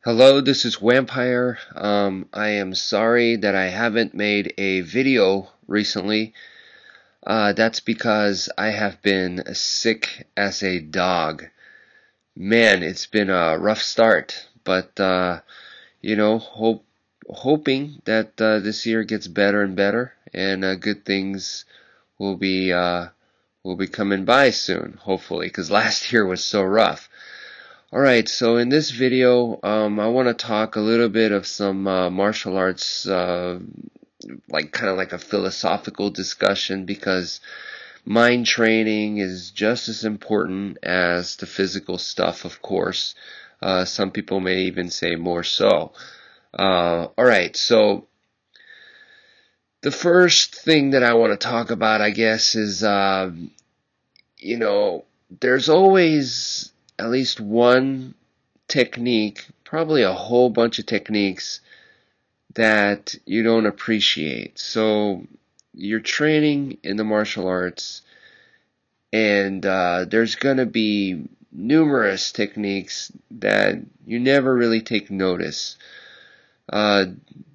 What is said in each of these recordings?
Hello, this is wmpyr. I am sorry that I haven't made a video recently. That's because I have been sick as a dog. Man, it's been a rough start, but hoping that this year gets better and better, and good things will be coming by soon, hopefully, because last year was so rough. Alright, so in this video, I want to talk a little bit of some martial arts, kind of like a philosophical discussion, because mind training is just as important as the physical stuff, of course. Some people may even say more so. Alright, so the first thing that I want to talk about, I guess, is, there's always at least one technique, probably a whole bunch of techniques that you don't appreciate. So you're training in the martial arts, and there's going to be numerous techniques that you never really take notice.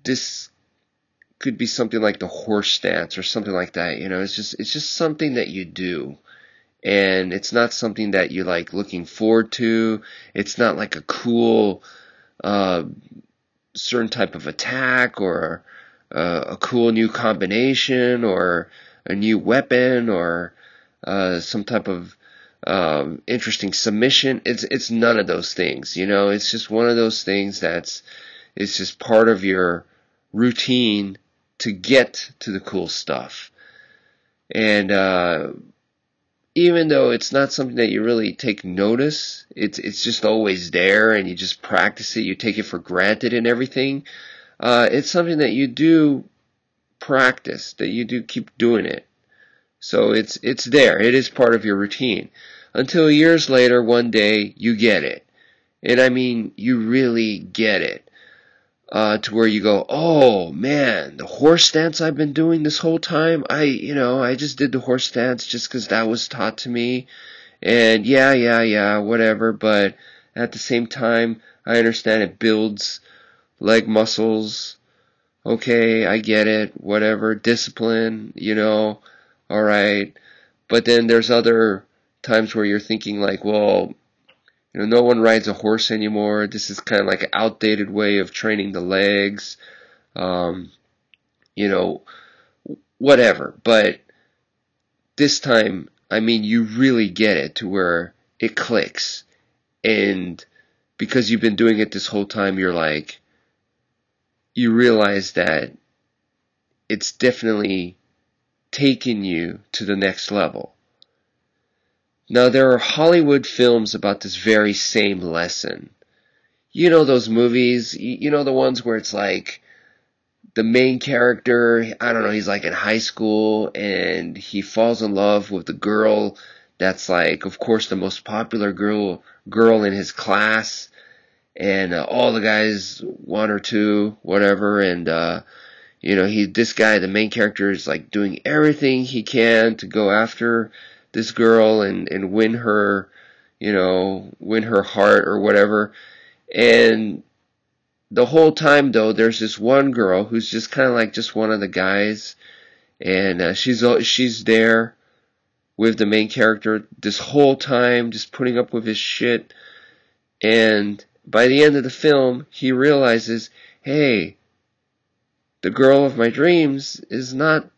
This could be something like the horse stance or something like that. It's just something that you do. And it's not something that you like looking forward to. It's not like a cool certain type of attack, or a cool new combination, or a new weapon, or some type of interesting submission. It's none of those things. It's just one of those things it's just part of your routine to get to the cool stuff. And even though it's not something that you really take notice, it's just always there, and you just practice it, you take it for granted and everything. It's something that you do practice, that you do keep doing it. So it's there. It is part of your routine. Until years later, one day, you get it. And I mean, you really get it. To where you go, oh man, the horse stance I've been doing this whole time, I just did the horse stance just because that was taught to me, and yeah, whatever, but at the same time, I understand it builds leg muscles. Okay, I get it, whatever, discipline, alright, but then there's other times where you're thinking like, well, no one rides a horse anymore. This is kind of like an outdated way of training the legs. Um, Whatever. But this time, I mean, you really get it to where it clicks. And because you've been doing it this whole time, you realize that it's definitely taken you to the next level. Now, there are Hollywood films about this very same lesson. You know those movies, the ones where it's like the main character, I don't know, he's like in high school and he falls in love with the girl that's like, of course, the most popular girl in his class, and all the guys want her to, whatever, and this guy, the main character, is like doing everything he can to go after this girl and win her, win her heart or whatever. And the whole time, though, there's this one girl who's just kind of like just one of the guys, and she's there with the main character this whole time, just putting up with his shit. And by the end of the film, he realizes, hey, the girl of my dreams is not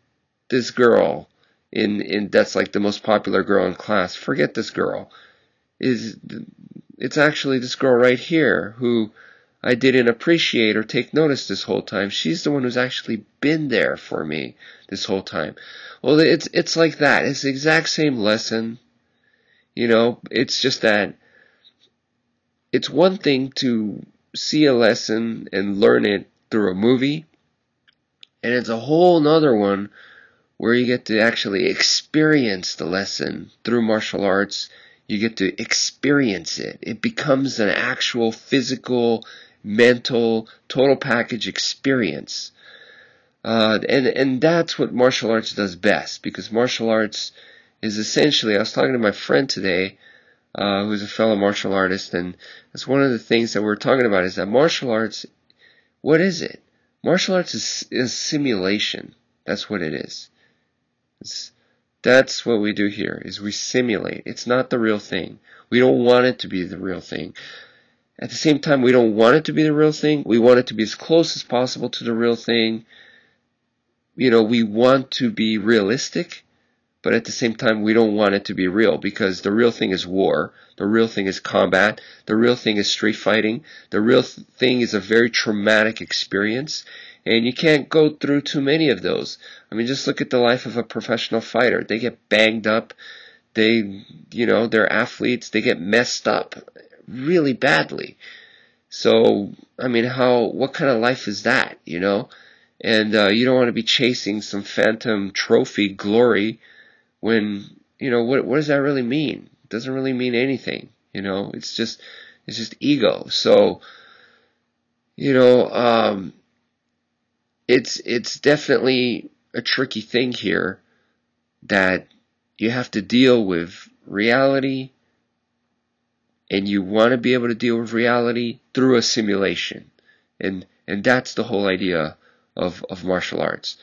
this girl in that's like the most popular girl in class. Forget this girl. It's actually this girl right here who I didn't appreciate or take notice this whole time. She's the one who's actually been there for me this whole time. Well, it's like that. It's the exact same lesson. It's just that it's one thing to see a lesson and learn it through a movie, and it's a whole nother one where you get to actually experience the lesson through martial arts. You get to experience it. It becomes an actual physical, mental, total package experience. And that's what martial arts does best, because martial arts is essentially, I was talking to my friend today, who's a fellow martial artist, and that's one of the things that we're talking about is that martial arts, what is it? Martial arts is simulation. That's what it is. That's what we do here, is we simulate. It's not the real thing. We don't want it to be the real thing. At the same time, we don't want it to be the real thing. We want it to be as close as possible to the real thing. We want to be realistic, but at the same time, we don't want it to be real, because the real thing is war. The real thing is combat. The real thing is street fighting. The real thing is a very traumatic experience, and you can't go through too many of those. I mean, just look at the life of a professional fighter. They get banged up. They're athletes. They get messed up really badly. So, I mean, what kind of life is that, And you don't want to be chasing some phantom trophy glory when, what does that really mean? It doesn't really mean anything, It's just ego. So, it's definitely a tricky thing here, that you have to deal with reality, and you want to be able to deal with reality through a simulation. And that's the whole idea of martial arts.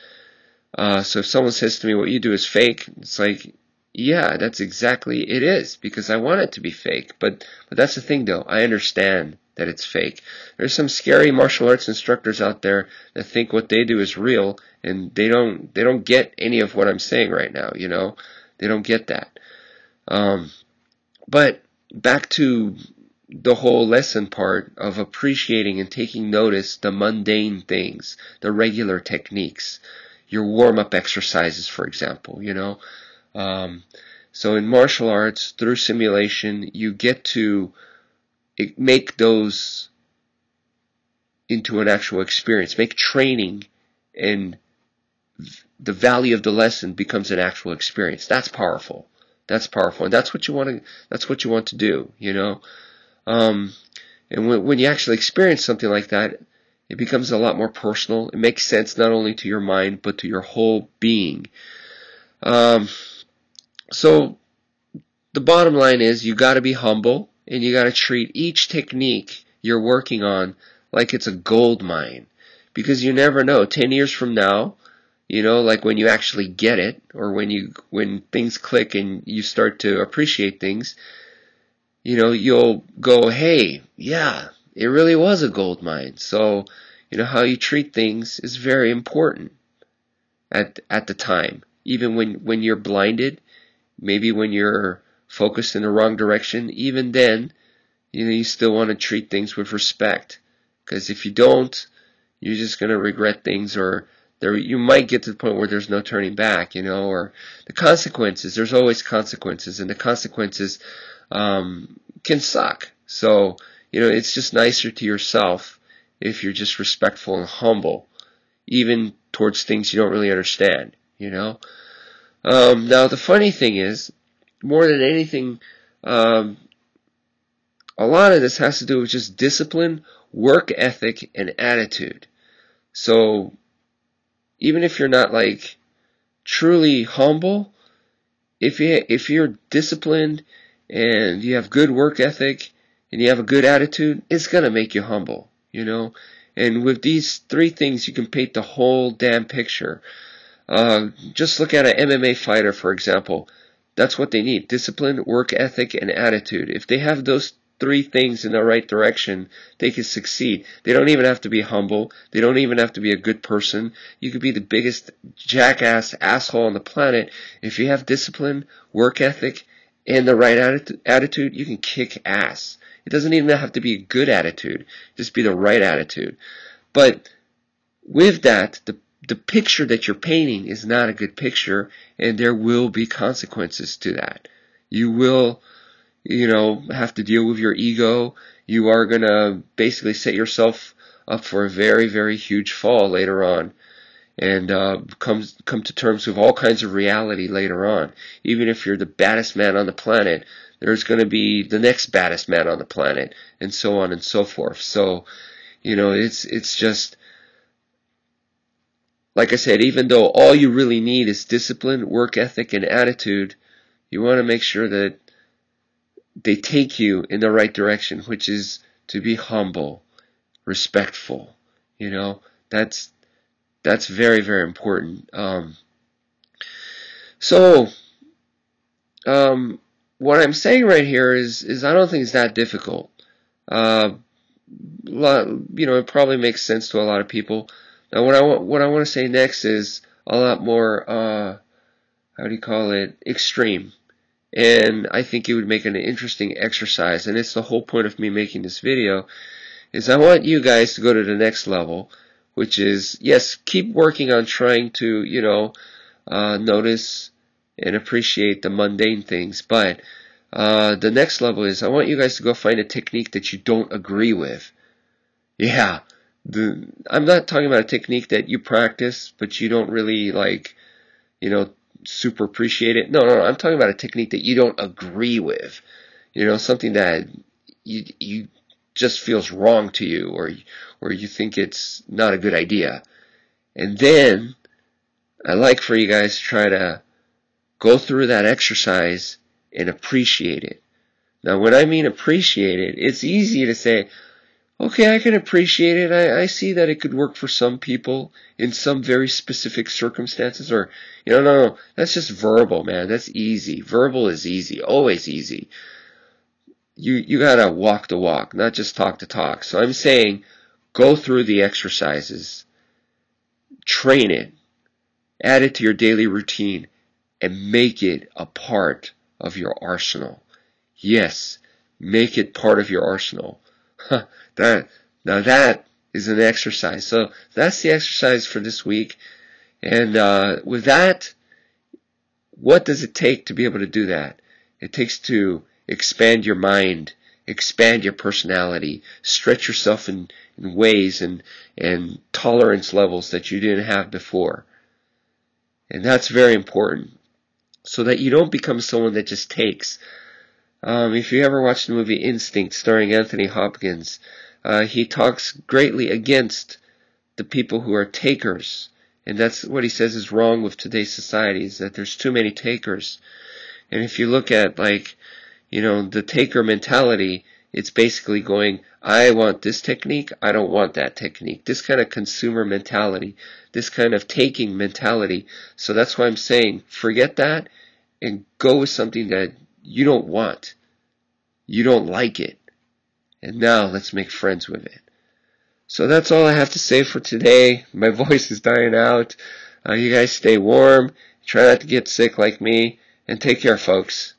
So if someone says to me, what you do is fake, it's like, yeah, that's exactly it is, because I want it to be fake. But that's the thing, though. I understand that it's fake. There's some scary martial arts instructors out there that think what they do is real, and they don't get any of what I'm saying right now, They don't get that. But back to the whole lesson part of appreciating and taking notice the mundane things, the regular techniques, your warm-up exercises, for example, So in martial arts, through simulation, you get to make those into an actual experience, make training, and the value of the lesson becomes an actual experience. That's powerful. That's powerful, and that's what you want to do, And when you actually experience something like that, it becomes a lot more personal. It makes sense not only to your mind, but to your whole being. So the bottom line is, you got to be humble, and you got to treat each technique you're working on like it's a gold mine, because you never know. 10 years from now, like when you actually get it, or when things click and you start to appreciate things, you'll go, hey, yeah, it really was a gold mine. So, how you treat things is very important at the time. Even when you're blinded, maybe when you're focused in the wrong direction, even then, you still want to treat things with respect. Because if you don't, you're just going to regret things, or you might get to the point where there's no turning back, or the consequences. There's always consequences, and the consequences can suck. So, it's just nicer to yourself if you're just respectful and humble, even towards things you don't really understand, Now, the funny thing is, more than anything, a lot of this has to do with just discipline, work ethic, and attitude. So, even if you're not truly humble, if you're disciplined and you have good work ethic and you have a good attitude, it's gonna make you humble, And with these three things, you can paint the whole damn picture. Just look at an MMA fighter, for example. That's what they need: discipline, work ethic, and attitude. If they have those three things in the right direction, they can succeed. They don't even have to be humble. They don't even have to be a good person. You could be the biggest jackass asshole on the planet. If you have discipline, work ethic, and the right attitude, you can kick ass. It doesn't even have to be a good attitude. Just be the right attitude. But with that, the picture that you're painting is not a good picture, and there will be consequences to that. You will have to deal with your ego. You are going to basically set yourself up for a very, very huge fall later on, and come to terms with all kinds of reality later on. Even if you're the baddest man on the planet, there's going to be the next baddest man on the planet, and so on and so forth. So, it's just, like I said, even though all you really need is discipline, work ethic, and attitude, you want to make sure that they take you in the right direction, which is to be humble, respectful. You know, that's very, very important. So what I'm saying right here is I don't think it's that difficult. Uh, it probably makes sense to a lot of people. Now, what I want to say next is a lot more how do you call it, extreme. And I think it would make an interesting exercise. And it's the whole point of me making this video, is I want you guys to go to the next level, which is, yes, keep working on trying to, notice and appreciate the mundane things. But the next level is, I want you guys to go find a technique that you don't agree with. Yeah, I'm not talking about a technique that you practice, but you don't really super appreciate it. No, I'm talking about a technique that you don't agree with. Something that you just feels wrong to you, or you think it's not a good idea. And then I like for you guys to try to go through that exercise and appreciate it. Now, when I mean appreciate it, it's easy to say, okay, I can appreciate it. I see that it could work for some people in some very specific circumstances. Or, no, that's just verbal, man. That's easy. Verbal is easy, always easy. You gotta walk the walk, not just talk the talk. So I'm saying, go through the exercises, train it, add it to your daily routine, and make it a part of your arsenal. Yes, make it part of your arsenal. Now that is an exercise. So that's the exercise for this week. And with that, what does it take to be able to do that? It takes to expand your mind, expand your personality, stretch yourself in ways and tolerance levels that you didn't have before. And that's very important, so that you don't become someone that just takes. If you ever watched the movie Instinct starring Anthony Hopkins, he talks greatly against the people who are takers. And that's what he says is wrong with today's society, is that there's too many takers. And if you look at, the taker mentality, it's basically going, I want this technique, I don't want that technique. This kind of consumer mentality, this kind of taking mentality. So that's why I'm saying, forget that and go with something that you don't want. You don't like it. And now let's make friends with it. So that's all I have to say for today. My voice is dying out. You guys stay warm. Try not to get sick like me. And take care, folks.